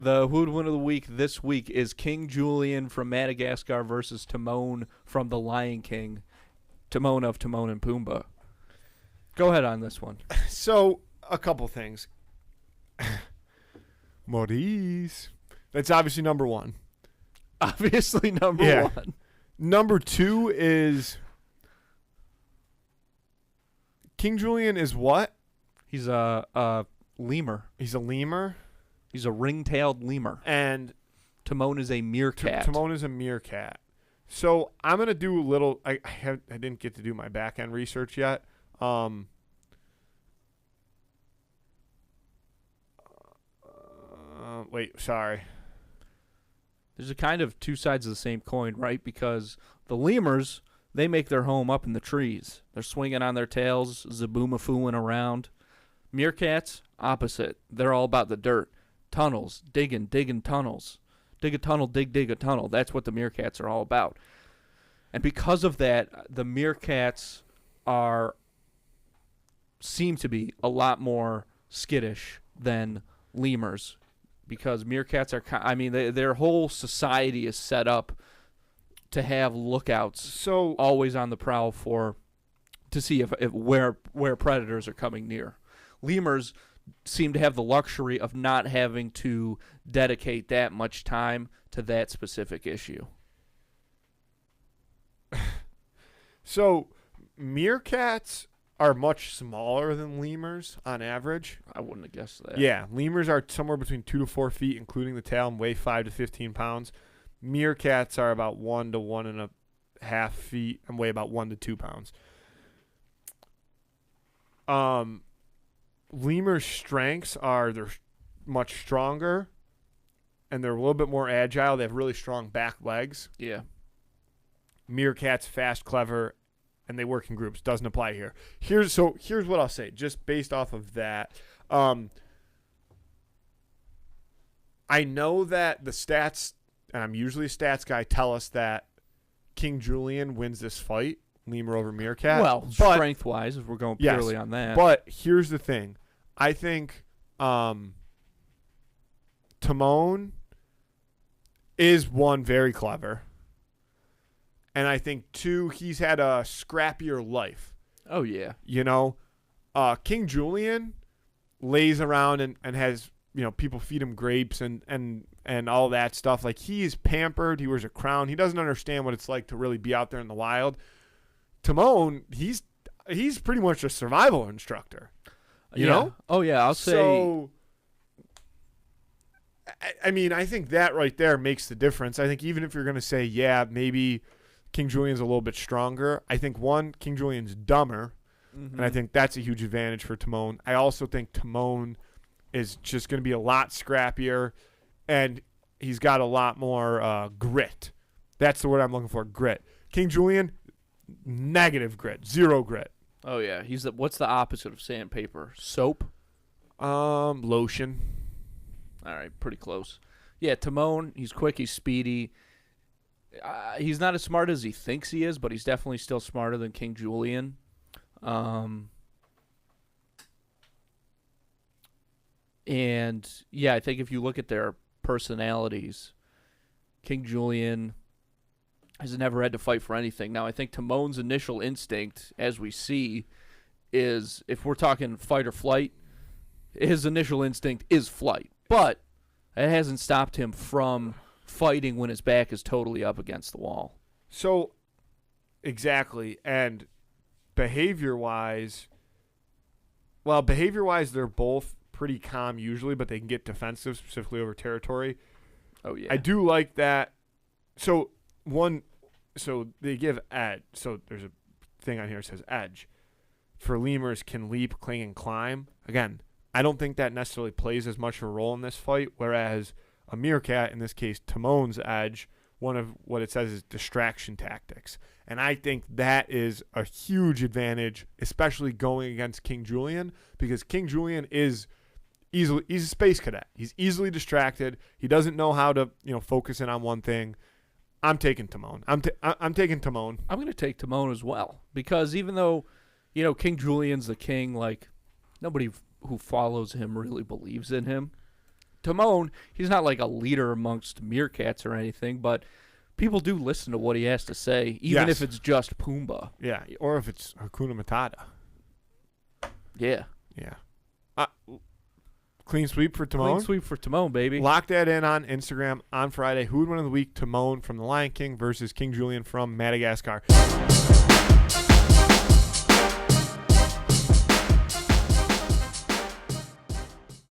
The Who'd Win of the Week this week is King Julian from Madagascar versus Timon from The Lion King. Timon of Timon and Pumbaa. Go ahead on this one. So, a couple things. Maurice. That's obviously number one. Obviously number one. Number two is King Julian is what? He's a lemur. He's a lemur. He's a ring-tailed lemur. And Timon is a meerkat. Timon is a meerkat. So I'm gonna do a little. I didn't get to do my back end research yet. Wait, sorry. There's a kind of two sides of the same coin, right? Because the lemurs, they make their home up in the trees. They're swinging on their tails, zaboomafooing around. Meerkats, opposite. They're all about the dirt. Tunnels, digging tunnels. Dig a tunnel, dig a tunnel. That's what the meerkats are all about. And because of that, the meerkats seem to be a lot more skittish than lemurs, because meerkats are, their whole society is set up to have lookouts, so always on the prowl to see if where predators are coming near. Lemurs seem to have the luxury of not having to dedicate that much time to that specific issue. So meerkats are much smaller than lemurs on average. I wouldn't have guessed that. Yeah, lemurs are somewhere between 2 to 4 feet, including the tail, and weigh 5 to 15 pounds. Meerkats are about 1 to 1.5 feet and weigh about 1 to 2 pounds. Lemurs' strengths are they're much stronger, and they're a little bit more agile. They have really strong back legs. Yeah. Meerkats, fast, clever, and they work in groups. Doesn't apply here. Here's what I'll say, just based off of that. I know that the stats, and I'm usually a stats guy, tell us that King Julian wins this fight, lemur over meerkat. Well, strength-wise, if we're going purely on that. But here's the thing. I think Timon is, one, very clever. And I think, two, he's had a scrappier life. Oh, yeah. You know, King Julian lays around and has, people feed him grapes and all that stuff. Like, he is pampered. He wears a crown. He doesn't understand what it's like to really be out there in the wild. Timon, he's pretty much a survival instructor. You know? Oh, yeah. I'll say. So, I think that right there makes the difference. I think even if you're going to say, yeah, maybe King Julian's a little bit stronger, I think, one, King Julian's dumber, and I think that's a huge advantage for Timon. I also think Timon is just going to be a lot scrappier, and he's got a lot more grit. That's the word I'm looking for, grit. King Julian, negative grit, zero grit. Oh, yeah. What's the opposite of sandpaper? Soap? Lotion. All right, pretty close. Yeah, Timon, he's quick, he's speedy. He's not as smart as he thinks he is, but he's definitely still smarter than King Julian. And, yeah, I think if you look at their personalities, King Julian has never had to fight for anything. Now, I think Timon's initial instinct, as we see, is, if we're talking fight or flight, his initial instinct is flight. But it hasn't stopped him from fighting when his back is totally up against the wall. So, exactly. And behavior-wise, they're both pretty calm usually, but they can get defensive, specifically over territory. Oh, yeah. I do like that. So they give edge. So there's a thing on here that says edge. For lemurs, can leap, cling, and climb. Again, I don't think that necessarily plays as much of a role in this fight, whereas a meerkat, in this case Timon's edge, one of what it says is distraction tactics. And I think that is a huge advantage, especially going against King Julian, because King Julian he's a space cadet. He's easily distracted. He doesn't know how to, focus in on one thing. I'm taking Timon. I'm taking Timon. I'm going to take Timon as well, because even though, King Julian's the king, like, nobody who follows him really believes in him. Timon, he's not like a leader amongst meerkats or anything, but people do listen to what he has to say, even Yes. if it's just Pumbaa. Yeah, or if it's Hakuna Matata. Yeah. Yeah. Clean sweep for Timon. Clean sweep for Timon, baby. Lock that in on Instagram on Friday. Who would win of the week? Timon from The Lion King versus King Julian from Madagascar.